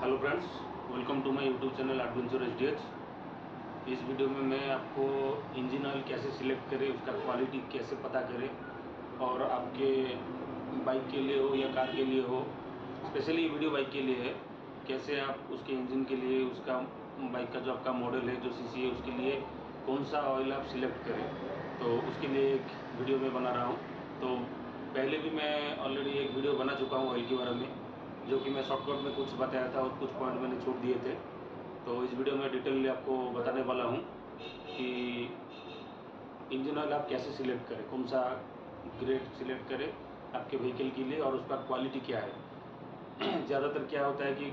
Hello friends, welcome to my YouTube channel adventure HDH. इस video में मैं आपको इंजन ऑयल कैसे सिलेक्ट करें, उसका क्वालिटी कैसे पता करें और आपके बाइक के लिए हो या कार के लिए हो, स्पेशली ये वीडियो बाइक के लिए है। कैसे आप उसके इंजन के लिए, उसका बाइक का जो आपका मॉडल है, जो सीसी है, उसके लिए कौन सा ऑयल आप सिलेक्ट करें, तो उसके लिए एक वीडियो मैं बना रहा हूँ। तो पहले भी मैं ऑलरेडी एक वीडियो बना चुका हूँ ऑयल के बारे में, जो कि मैं शॉर्टकट में कुछ बताया था और कुछ पॉइंट मैंने छोड़ दिए थे। तो इस वीडियो में डिटेल आपको बताने वाला हूँ कि इंजन ऑयल आप कैसे सिलेक्ट करें, कौन सा ग्रेड सिलेक्ट करें आपके व्हीकल के लिए और उसका क्वालिटी क्या है। ज़्यादातर क्या होता है कि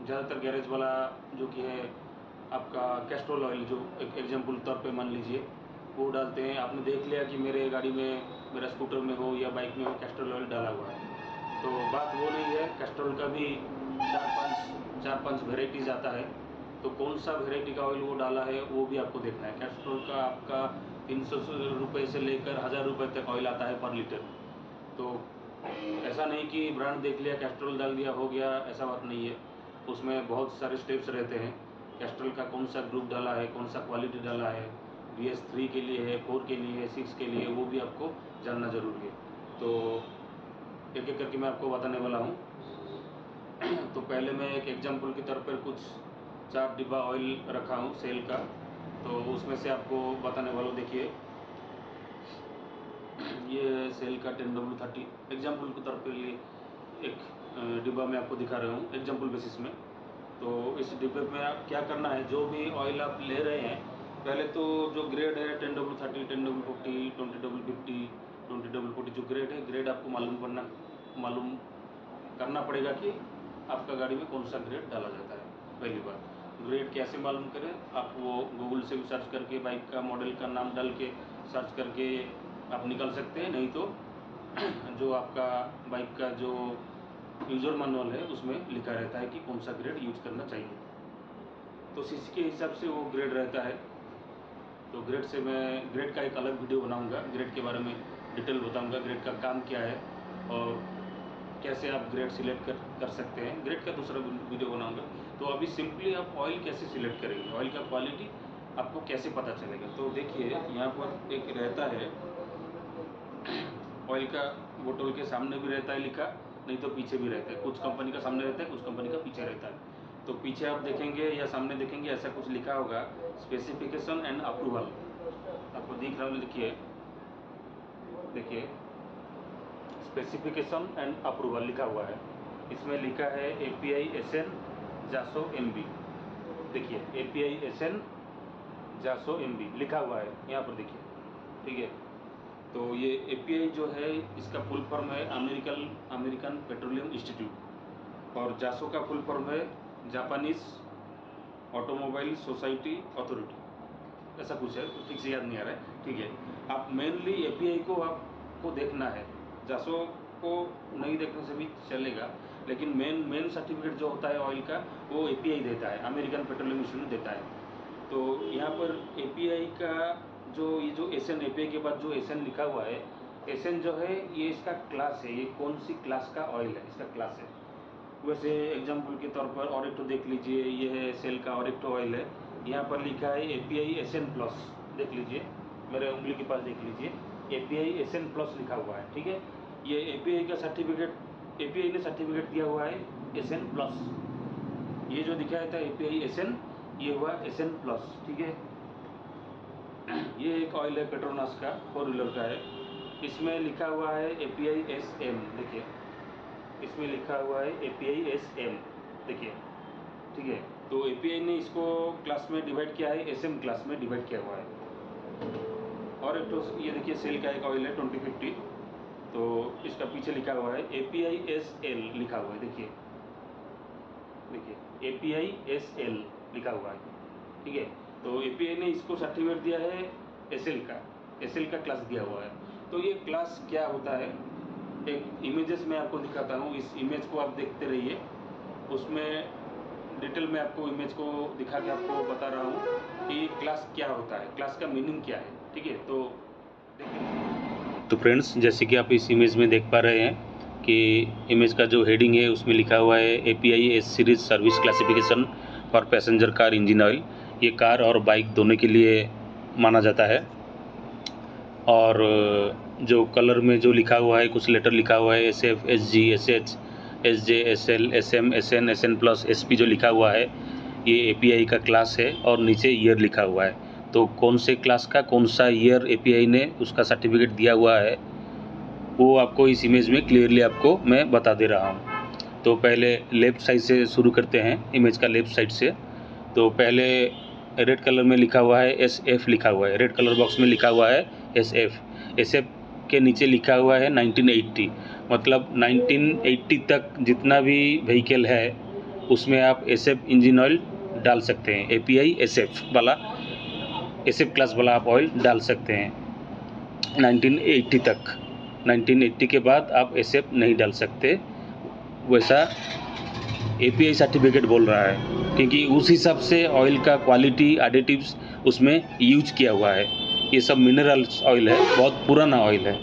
ज़्यादातर गैरेज वाला जो कि है आपका कैस्ट्रोल ऑयल, जो एक एग्जाम्पल तौर पे मान लीजिए, वो डालते हैं। आपने देख लिया कि मेरे गाड़ी में, मेरा स्कूटर में हो या बाइक में हो, कैस्ट्रोल ऑयल डाला हुआ है। तो बात वो नहीं है, कैस्ट्रोल का भी चार पांच वेराइटीज़ आता है। तो कौन सा वेराइटी का ऑयल वो डाला है वो भी आपको देखना है। कैस्ट्रोल का आपका 300 रुपये से लेकर 1000 रुपये तक ऑयल आता है पर लीटर। तो ऐसा नहीं कि ब्रांड देख लिया, कैस्ट्रोल डाल दिया, हो गया, ऐसा बात नहीं है। उसमें बहुत सारे स्टेप्स रहते हैं। कैस्ट्रोल का कौन सा ग्रुप डाला है, कौन सा क्वालिटी डाला है, BS3 के लिए है, 4 के लिए है, 6 के लिए, वो भी आपको जानना ज़रूरी है। तो एक एक करके मैं आपको बताने वाला हूँ। तो पहले मैं एक एग्जांपल की तौर पर कुछ 4 डिब्बा ऑयल रखा हूँ सेल का, तो उसमें से आपको बताने वाला हूँ। देखिए, ये सेल का 10W30 एग्जांपल के तौर पर लिए एक डिब्बा मैं आपको दिखा रहा हूँ एग्जांपल बेसिस में। तो इस डिब्बे में आप क्या करना है, जो भी ऑयल आप ले रहे हैं, पहले तो जो ग्रेड है 10W30, 10W40, 20W50, 20W40 जो ग्रेड है, ग्रेड आपको मालूम करना पड़ेगा कि आपका गाड़ी में कौन सा ग्रेड डाला जाता है। पहली बात, ग्रेड कैसे मालूम करें, आप वो गूगल से भी सर्च करके बाइक का मॉडल का नाम डाल के सर्च करके आप निकाल सकते हैं। नहीं तो जो आपका बाइक का जो यूज़र मैनुअल है उसमें लिखा रहता है कि कौन सा ग्रेड यूज करना चाहिए। तो सीसी के हिसाब से वो ग्रेड रहता है। तो ग्रेड का एक अलग वीडियो बनाऊंगा, ग्रेड के बारे में डिटेल बताऊंगा, ग्रेड का काम क्या है और कैसे आप ग्रेड सिलेक्ट कर सकते हैं। ग्रेड का दूसरा वीडियो बनाऊंगा। तो अभी सिंपली आप ऑयल कैसे सिलेक्ट करेंगे, ऑयल का क्वालिटी आपको कैसे पता चलेगा। तो देखिए, यहाँ पर एक रहता है ऑयल का बोतल के सामने भी रहता है लिखा, नहीं तो पीछे भी रहता है। कुछ कंपनी का सामने रहता है, कुछ कंपनी का पीछे रहता है। तो पीछे आप देखेंगे या सामने देखेंगे, ऐसा कुछ लिखा होगा, स्पेसिफिकेशन एंड अप्रूवल। आपको दिख रहा है, देखिए स्पेसिफिकेशन एंड अप्रूवल लिखा हुआ है। इसमें लिखा है API SN JASO MB। देखिए API SN JASO MB लिखा हुआ है यहाँ पर, देखिए, ठीक है। तो ये API जो है, इसका फुल फॉर्म है अमेरिकन पेट्रोलियम इंस्टीट्यूट, और JASO का फुल फॉर्म है जापानीज ऑटोमोबाइल सोसाइटी अथॉरिटी, ऐसा कुछ है, ठीक से याद नहीं आ रहा है, ठीक है। आप मेनली API को आपको देखना है, JASO को नहीं देखने से भी चलेगा, लेकिन मेन सर्टिफिकेट जो होता है ऑयल का, वो API देता है, अमेरिकन पेट्रोलियम इंस्टीट्यूट देता है। तो यहाँ पर API का ये जो SN, API के बाद जो SN लिखा हुआ है, SN जो है ये इसका क्लास है, ये कौन सी क्लास का ऑयल है, इसका क्लास है। वैसे एग्जाम्पल के तौर पर ऑरेक्टो देख लीजिए, ये है सेल का ऑरेक्टो ऑयल है, यहाँ पर लिखा है API SN प्लस, देख लीजिए, मेरे उंगली के पास देख लीजिए, API SN प्लस लिखा हुआ है, ठीक है। ये API का सर्टिफिकेट, API ने सर्टिफिकेट दिया हुआ है SN प्लस। ये जो दिखाया था API SN, ये हुआ SN प्लस, ठीक है। ये एक ऑयल है पेट्रोनास का, 4 व्हीलर का है। इसमें लिखा हुआ है API SM, देखिए इसमें लिखा हुआ है API SM, देखिए, ठीक है। तो API ने इसको क्लास में डिवाइड किया है, SM क्लास में डिवाइड किया हुआ है। और एक तो ये देखिए सेल का एक ऑयल है 2050, तो इसका पीछे लिखा हुआ है API SL लिखा हुआ है, देखिए API SL लिखा हुआ है, ठीक है। तो API ने इसको सर्टिफिकेट दिया है SL का क्लास दिया हुआ है। तो ये क्लास क्या होता है, एक इमेजेस में आपको दिखाता हूँ, इस इमेज को आप देखते रहिए, उसमें डिटेल में आपको इमेज को दिखा के आपको बता रहा हूँ कि क्लास क्या होता है, क्लास का मीनिंग क्या है, ठीक है। तो देखिए, तो फ्रेंड्स, जैसे कि आप इस इमेज में देख पा रहे हैं, कि इमेज का जो हेडिंग है उसमें लिखा हुआ है API S series service classification for passenger car engine oil. ये कार और बाइक दोनों के लिए माना जाता है। और जो कलर में जो लिखा हुआ है, कुछ लेटर लिखा हुआ है SF, SG, SH, SJ, SL, SM, SN, SN plus SP जो लिखा हुआ है, ये API का क्लास है और नीचे ईयर लिखा हुआ है। तो कौन से क्लास का कौन सा ईयर API ने उसका सर्टिफिकेट दिया हुआ है वो आपको इस इमेज में क्लियरली आपको मैं बता दे रहा हूँ। तो पहले लेफ़्ट साइड से शुरू करते हैं, इमेज का लेफ़्ट साइड से। तो पहले रेड कलर में लिखा हुआ है SF लिखा हुआ है, रेड कलर बॉक्स में लिखा हुआ है SF के नीचे लिखा हुआ है 1980। मतलब 1980 तक जितना भी व्हीकल है उसमें आप SF इंजन ऑयल डाल सकते हैं। API SF क्लास वाला आप ऑयल डाल सकते हैं 1980 तक। 1980 के बाद आप SF नहीं डाल सकते, वैसा API सर्टिफिकेट बोल रहा है, क्योंकि उस हिसाब से ऑयल का क्वालिटी एडिटिव्स उसमें यूज किया हुआ है। ये सब मिनरल्स ऑयल है, बहुत पुराना ऑयल है।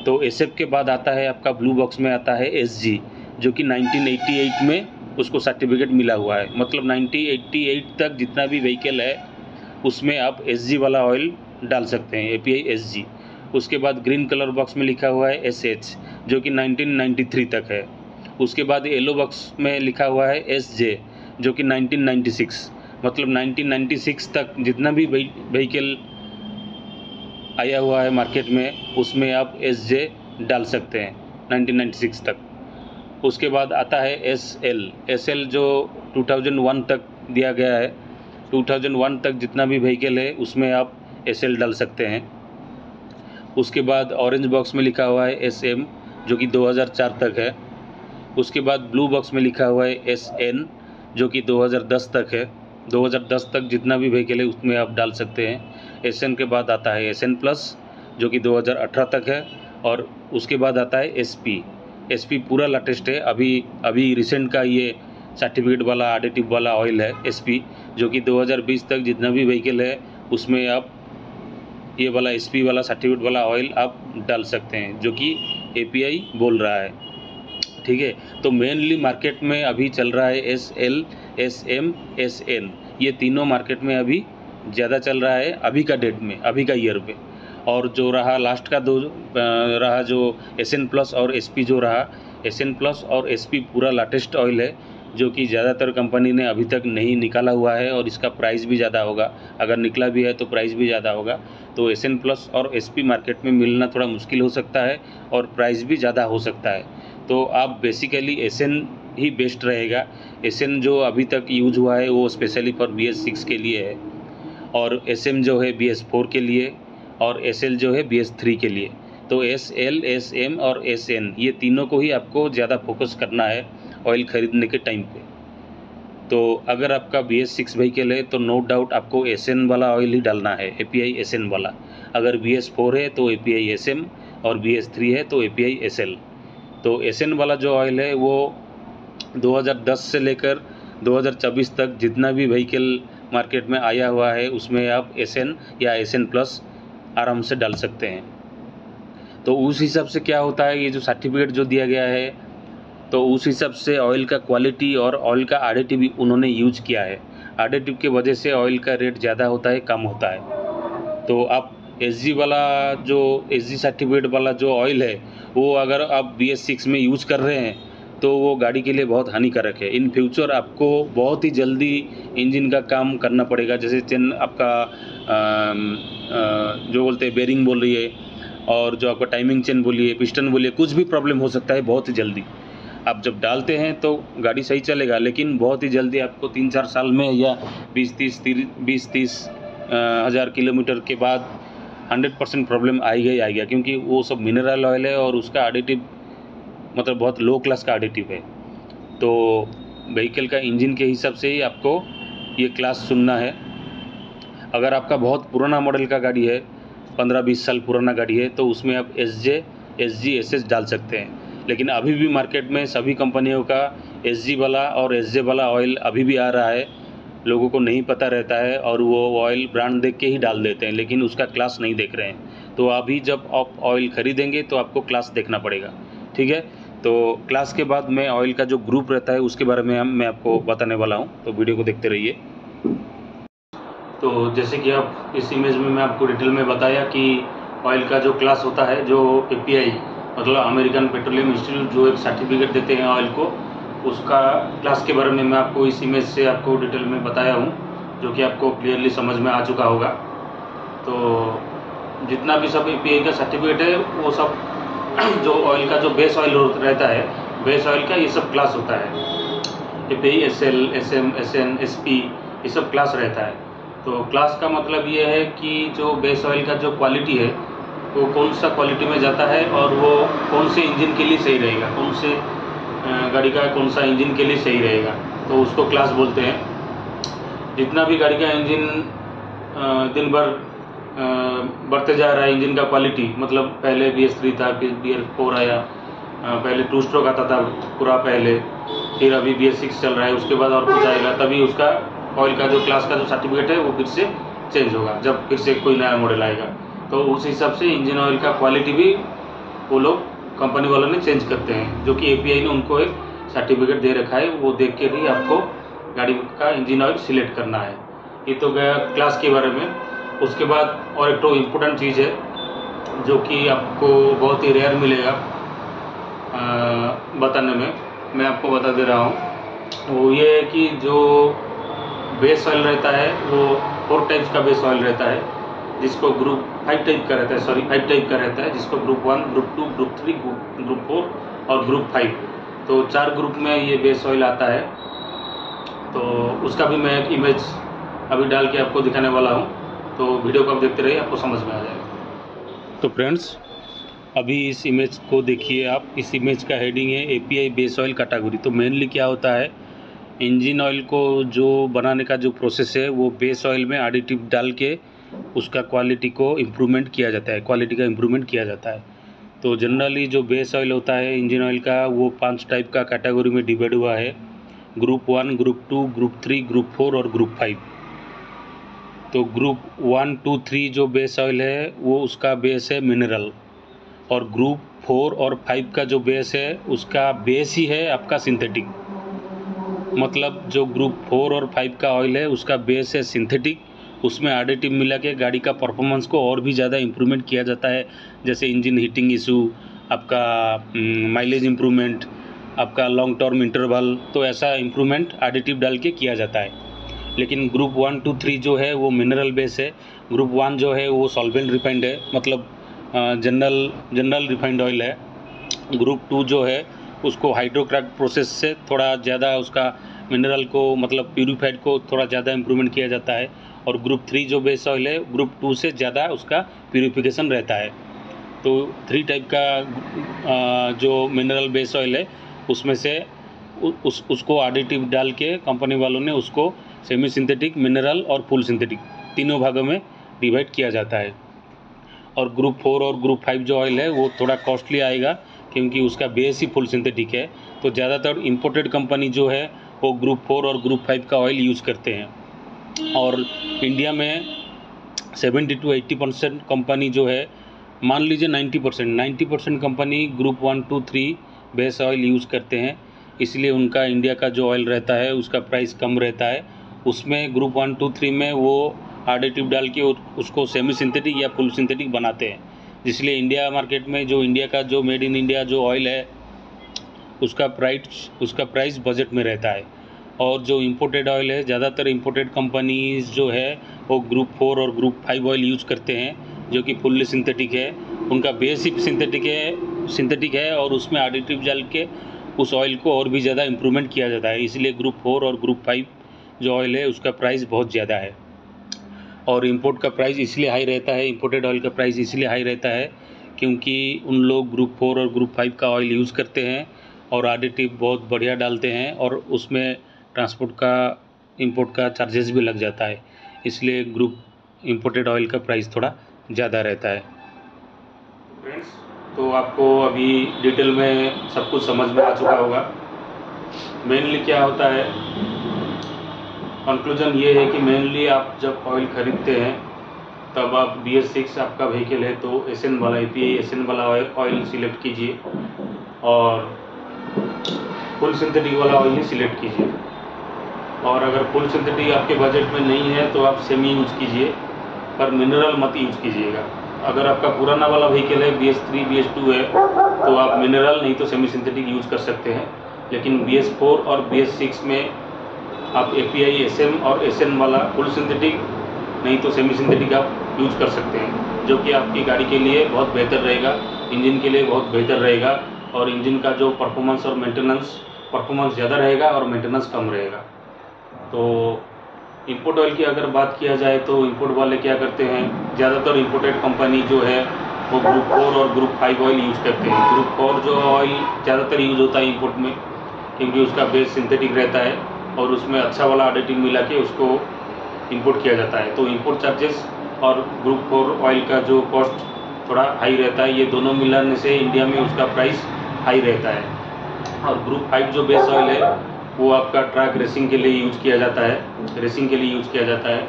तो SF के बाद आता है आपका ब्लू बॉक्स में आता है SG, जो कि 1988 में उसको सर्टिफिकेट मिला हुआ है। मतलब 1988 तक जितना भी व्हीकल है उसमें आप SG वाला ऑयल डाल सकते हैं, API SG। उसके बाद ग्रीन कलर बॉक्स में लिखा हुआ है SH, जो कि 1993 तक है। उसके बाद येलो बॉक्स में लिखा हुआ है SJ, जो कि 1996। मतलब 1996 तक जितना भी व्हीकल आया हुआ है मार्केट में उसमें आप SJ डाल सकते हैं 1996 तक। उसके बाद आता है SL जो 2001 तक दिया गया है। 2001 तक जितना भी व्हीकल है उसमें आप SL डाल सकते हैं। उसके बाद ऑरेंज बॉक्स में लिखा हुआ है SM, जो कि 2004 तक है। उसके बाद ब्लू बॉक्स में लिखा हुआ है SN, जो कि 2010 तक है। 2010 तक जितना भी व्हीकल है उसमें आप डाल सकते हैं। SN के बाद आता है SN प्लस, जो कि 2018 तक है। और उसके बाद आता है SP पूरा लेटेस्ट है, अभी रिसेंट का ये सर्टिफिकेट वाला एडिटिव वाला ऑयल है SP, जो कि 2020 तक जितना भी व्हीकल है उसमें आप ये वाला SP वाला सर्टिफिकेट वाला ऑयल आप डाल सकते हैं, जो कि API बोल रहा है। ठीक है, तो मेनली मार्केट में अभी चल रहा है SL, SM, SN, ये तीनों मार्केट में अभी ज़्यादा चल रहा है अभी का डेट में, अभी का ईयर पे। और जो रहा लास्ट का रहा जो SN प्लस और SP जो रहा, SN प्लस और SP पूरा लेटेस्ट ऑयल है, जो कि ज़्यादातर कंपनी ने अभी तक नहीं निकाला हुआ है और इसका प्राइस भी ज़्यादा होगा। अगर निकला भी है तो प्राइस भी ज़्यादा होगा। तो SN प्लस और SP मार्केट में मिलना थोड़ा मुश्किल हो सकता है और प्राइस भी ज़्यादा हो सकता है। तो आप बेसिकली SN ही बेस्ट रहेगा। SN जो अभी तक यूज हुआ है वो स्पेशली फॉर BS6 के लिए है, और SM जो है BS4 के लिए, और SL जो है BS3 के लिए। तो SL, SM और SN ये तीनों को ही आपको ज़्यादा फोकस करना है ऑयल ख़रीदने के टाइम पे। तो अगर आपका BS6 व्हीकल है तो नो डाउट आपको SN वाला ऑयल ही डालना है, API SN वाला। अगर BS4 है तो API SM, और BS3 है तो API SL। तो SN वाला जो ऑयल है वो 2010 से लेकर 2024 तक जितना भी व्हीकल मार्केट में आया हुआ है उसमें आप SN या SN प्लस आराम से डाल सकते हैं। तो उस हिसाब से क्या होता है, ये जो सर्टिफिकेट जो दिया गया है तो उस हिसाब से ऑयल का क्वालिटी और ऑयल का एडिटिव भी उन्होंने यूज किया है। एडिटिव के वजह से ऑयल का रेट ज़्यादा होता है, कम होता है। तो आप SG वाला जो SG सर्टिफिकेट वाला जो ऑयल है वो अगर आप BS6 में यूज कर रहे हैं तो वो गाड़ी के लिए बहुत हानिकारक है। इन फ्यूचर आपको बहुत ही जल्दी इंजन का काम करना पड़ेगा, जैसे चेन आपका जो बोलते हैं बेरिंग बोल रही है, और जो आपका टाइमिंग चेन बोलिए, पिस्टन बोलिए, कुछ भी प्रॉब्लम हो सकता है बहुत ही जल्दी। आप जब डालते हैं तो गाड़ी सही चलेगा, लेकिन बहुत ही जल्दी आपको 3-4 साल में या 20-30 हज़ार किलोमीटर के बाद 100% प्रॉब्लम आएगा, क्योंकि वो सब मिनरल ऑयल है और उसका एडिटिव मतलब बहुत लो क्लास का एडिटिव है। तो व्हीकल का इंजन के हिसाब से ही आपको ये क्लास चुनना है। अगर आपका बहुत पुराना मॉडल का गाड़ी है, 15-20 साल पुराना गाड़ी है, तो उसमें आप SJ, SG, SS डाल सकते हैं। लेकिन अभी भी मार्केट में सभी कंपनियों का SG वाला और SJ वाला ऑयल अभी भी आ रहा है, लोगों को नहीं पता रहता है और वो ऑयल ब्रांड देख के ही डाल देते हैं, लेकिन उसका क्लास नहीं देख रहे हैं। तो अभी जब आप ऑयल ख़रीदेंगे तो आपको क्लास देखना पड़ेगा, ठीक है। तो क्लास के बाद मैं ऑयल का जो ग्रुप रहता है उसके बारे में मैं आपको बताने वाला हूँ, तो वीडियो को देखते रहिए। तो जैसे कि आप इस इमेज में मैं आपको डिटेल में बताया कि ऑयल का जो क्लास होता है, जो API मतलब अमेरिकन पेट्रोलियम इंस्टीट्यूट जो एक सर्टिफिकेट देते हैं ऑयल को, उसका क्लास के बारे में मैं आपको इस इमेज से आपको डिटेल में बताया हूँ, जो कि आपको क्लियरली समझ में आ चुका होगा। तो जितना भी सब API का सर्टिफिकेट है वो सब जो ऑयल का जो बेस ऑयल रहता है, बेस ऑयल का ये सब क्लास होता है। API, SL, SM, SN, SP ये सब क्लास रहता है। तो क्लास का मतलब ये है कि जो बेस ऑयल का जो क्वालिटी है वो कौन सा क्वालिटी में जाता है और वो कौन से इंजन के लिए सही रहेगा, कौन से गाड़ी का कौन सा इंजन के लिए सही रहेगा, तो उसको क्लास बोलते हैं। जितना भी गाड़ी का इंजन दिन भर बढ़ते जा रहा है, इंजन का क्वालिटी, मतलब पहले BS3 था, फिर BS4 आया, पहले 2 स्ट्रोक आता था पूरा पहले, फिर अभी BS6 चल रहा है, उसके बाद और कुछ आएगा, तभी उसका ऑयल का जो क्लास का जो सर्टिफिकेट है वो फिर से चेंज होगा, जब फिर से कोई नया मॉडल आएगा। तो उस हिसाब से इंजन ऑयल का क्वालिटी भी वो लोग कंपनी वालों ने चेंज करते हैं, जो कि API ने उनको एक सर्टिफिकेट दे रखा है, वो देख के ही आपको गाड़ी का इंजन ऑयल सिलेक्ट करना है। ये तो गया क्लास के बारे में। उसके बाद और एक तो इम्पोर्टेंट चीज़ है जो कि आपको बहुत ही रेयर मिलेगा बताने में, मैं आपको बता दे रहा हूँ। वो ये है कि जो बेस ऑयल रहता है वो 4 टाइप्स का बेस ऑयल रहता है, जिसको ग्रुप 5 टाइप का रहता है, 5 टाइप का रहता है, जिसको ग्रुप 1, ग्रुप 2, ग्रुप 3, ग्रुप 4 और ग्रुप 5। तो 4 ग्रुप में ये बेस ऑयल आता है। तो उसका भी मैं एक इमेज अभी डाल के आपको दिखाने वाला हूँ, तो वीडियो को आप देखते रहिए, आपको समझ में आ जाएगा। तो फ्रेंड्स, अभी इस इमेज को देखिए आप। इस इमेज का हेडिंग है API बेस ऑयल कैटेगरी। तो मेनली क्या होता है, इंजन ऑयल को जो बनाने का जो प्रोसेस है वो बेस ऑयल में एडिटिव डाल के उसका क्वालिटी को इम्प्रूवमेंट किया जाता है, क्वालिटी का इम्प्रूवमेंट किया जाता है। तो जनरली जो बेस ऑयल होता है इंजन ऑयल का, वो 5 टाइप का कैटेगरी में डिवाइड हुआ है, ग्रुप 1, ग्रुप 2, ग्रुप 3, ग्रुप 4 और ग्रुप 5। तो ग्रुप 1, 2, 3 जो बेस ऑयल है वो उसका बेस है मिनरल, और ग्रुप 4 और 5 का जो बेस है उसका बेस ही है आपका सिंथेटिक। मतलब जो ग्रुप 4 और 5 का ऑयल है उसका बेस है सिंथेटिक, उसमें एडिटिव मिला के गाड़ी का परफॉर्मेंस को और भी ज़्यादा इम्प्रूवमेंट किया जाता है, जैसे इंजन हीटिंग इशू, आपका माइलेज इम्प्रूवमेंट, आपका लॉन्ग टर्म इंटरवल, तो ऐसा इम्प्रूवमेंट एडिटिव डाल के किया जाता है। लेकिन ग्रुप 1, 2, 3 जो है वो मिनरल बेस है। ग्रुप 1 जो है वो सॉल्वेंट रिफाइंड है, मतलब जनरल रिफाइंड ऑयल है। ग्रुप 2 जो है उसको हाइड्रोक्रैक प्रोसेस से थोड़ा ज़्यादा उसका मिनरल को, मतलब प्यूरीफाइड को थोड़ा ज़्यादा इम्प्रूवमेंट किया जाता है। और ग्रुप 3 जो बेस ऑयल है ग्रुप 2 से ज़्यादा उसका प्यूरिफिकेशन रहता है। तो 3 टाइप का जो मिनरल बेस ऑयल है उसमें से उसको एडिटिव डाल के कंपनी वालों ने उसको सेमी सिंथेटिक, मिनरल और फुल सिंथेटिक तीनों भागों में डिवाइड किया जाता है। और ग्रुप 4 और ग्रुप 5 जो ऑयल है वो थोड़ा कॉस्टली आएगा, क्योंकि उसका बेस ही फुल सिंथेटिक है। तो ज़्यादातर इंपोर्टेड कंपनी जो है वो ग्रुप 4 और ग्रुप 5 का ऑयल यूज़ करते हैं। और इंडिया में 70 to 80% कंपनी जो है, मान लीजिए 90% company group 1, 2, 3 base oil use करते हैं, इसलिए उनका इंडिया का जो ऑयल रहता है उसका प्राइस कम रहता है। उसमें ग्रुप 1, 2, 3 में वो एडिटिव डाल के उसको सेमी सिंथेटिक या फुल सिंथेटिक बनाते हैं, इसलिए इंडिया मार्केट में जो इंडिया का जो मेड इन इंडिया जो ऑयल है उसका प्राइस बजट में रहता है। और जो इंपोर्टेड ऑयल है, ज़्यादातर इंपोर्टेड कंपनीज जो है वो ग्रुप 4 और ग्रुप 5 ऑयल यूज़ करते हैं, जो कि फुल्ली सिंथेटिक है। उनका बेस ही सिंथेटिक है और उसमें एडिटिव डाल के उस ऑयल को और भी ज़्यादा इम्प्रूवमेंट किया जाता है, इसलिए ग्रुप 4 और ग्रुप 5 जो ऑयल है उसका प्राइस बहुत ज़्यादा है। और इंपोर्ट का प्राइस इसलिए हाई रहता है, इंपोर्टेड ऑयल का प्राइस इसलिए हाई रहता है क्योंकि उन लोग ग्रुप 4 और ग्रुप 5 का ऑयल यूज़ करते हैं और एडिटिव बहुत बढ़िया डालते हैं, और उसमें ट्रांसपोर्ट का, इंपोर्ट का चार्जेस भी लग जाता है, इसलिए ग्रुप इंपोर्टेड ऑयल का प्राइस थोड़ा ज़्यादा रहता है। फ्रेंड्स, तो आपको अभी डिटेल में सब कुछ समझ में आ चुका होगा। मेनली क्या होता है, कंक्लूजन ये है कि मेनली आप जब ऑयल ख़रीदते हैं तब आप BS6 आपका व्हीकल है तो SN वाला API SN वाला ऑयल सिलेक्ट कीजिए। और फुल सिंथेटिक वाला ऑयल ही सिलेक्ट कीजिए। और अगर फुल सिंथेटिक आपके बजट में नहीं है तो आप सेमी यूज कीजिए, पर मिनरल मत यूज कीजिएगा। अगर आपका पुराना वाला व्हीकल है BS3 BS2 है तो आप मिनरल नहीं तो सेमी सिंथेटिक यूज कर सकते हैं, लेकिन BS4 और BS6 में आप API SM और SN वाला फुल सिंथेटिक नहीं तो सेमी सिंथेटिक आप यूज कर सकते हैं, जो कि आपकी गाड़ी के लिए बहुत बेहतर रहेगा, इंजन के लिए बहुत बेहतर रहेगा, और इंजन का जो परफॉर्मेंस और मेंटेनेंस, परफॉर्मेंस ज़्यादा रहेगा और मेंटेनेंस कम रहेगा। तो इंपोर्ट ऑयल की अगर बात किया जाए तो इंपोर्ट वाले क्या करते हैं, ज़्यादातर इंपोर्टेड कंपनी जो है वो ग्रुप 4 और ग्रुप 5 ऑयल यूज़ करते हैं। ग्रुप 4 जो ऑयल ज़्यादातर यूज़ होता है इंपोर्ट में, क्योंकि उसका बेस सिंथेटिक रहता है और उसमें अच्छा वाला एडिटिव मिला के उसको इंपोर्ट किया जाता है। तो इंपोर्ट चार्जेस और ग्रुप 4 ऑयल का जो कॉस्ट थोड़ा हाई रहता है, ये दोनों मिलाने से इंडिया में उसका प्राइस हाई रहता है। और ग्रुप 5 जो बेस ऑयल है वो आपका ट्रक रेसिंग के लिए यूज़ किया जाता है, रेसिंग के लिए यूज़ किया जाता है।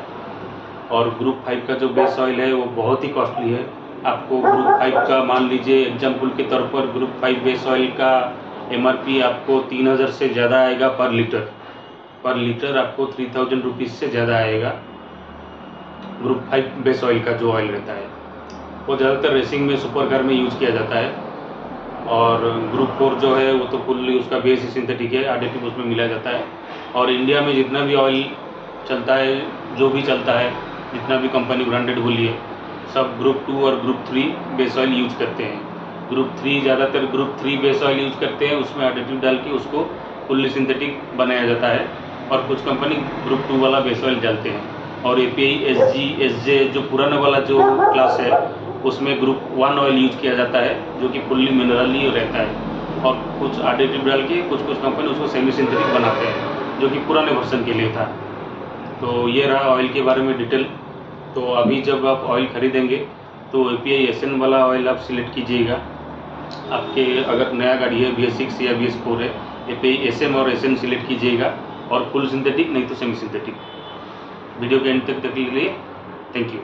और ग्रुप 5 का जो बेस ऑयल है वो बहुत ही कॉस्टली है। आपको ग्रुप 5 का मान लीजिए एग्जाम्पल के तौर पर ग्रुप 5 बेस ऑयल का MRP आपको 3000 से ज़्यादा आएगा पर लीटर आपको 3000 रुपीज़ से ज़्यादा आएगा। ग्रुप 5 बेस ऑयल का जो ऑयल रहता है वो ज़्यादातर रेसिंग में, सुपर कार में यूज़ किया जाता है। और ग्रुप 4 जो है वो तो फुल्ली उसका बेस ही सिंथेटिक है, एडिटिव उसमें मिला जाता है। और इंडिया में जितना भी ऑयल चलता है, जो भी चलता है, जितना भी कंपनी ब्रांडेड बोलिए, सब ग्रुप 2 और ग्रुप 3 बेस ऑयल यूज करते हैं। ग्रुप 3 ज़्यादातर ग्रुप 3 बेस ऑयल यूज करते हैं, उसमें एडिटिव डाल के उसको फुल्ली सिंथेटिक बनाया जाता है। और कुछ कंपनी ग्रुप 2 वाला बेस ऑयल डालते हैं। और API SG SJ जो पुराना वाला जो क्लास है उसमें ग्रुप 1 ऑयल यूज किया जाता है, जो कि फुल्ली मिनरल ही रहता है। और कुछ एडिटिव डाल के कुछ कंपनी उसको सेमी सिंथेटिक बनाते हैं, जो कि पुराने वर्जन के लिए था। तो ये रहा ऑयल के बारे में डिटेल। तो अभी जब आप ऑयल खरीदेंगे तो API SN वाला ऑयल आप सिलेक्ट कीजिएगा। आपके अगर नया गाड़ी है BS6 या BS4 है, API SM और SN सिलेक्ट कीजिएगा, और फुल सिंथेटिक नहीं तो सेमी सिंथेटिक। वीडियो के एंड तक के लिए थैंक यू।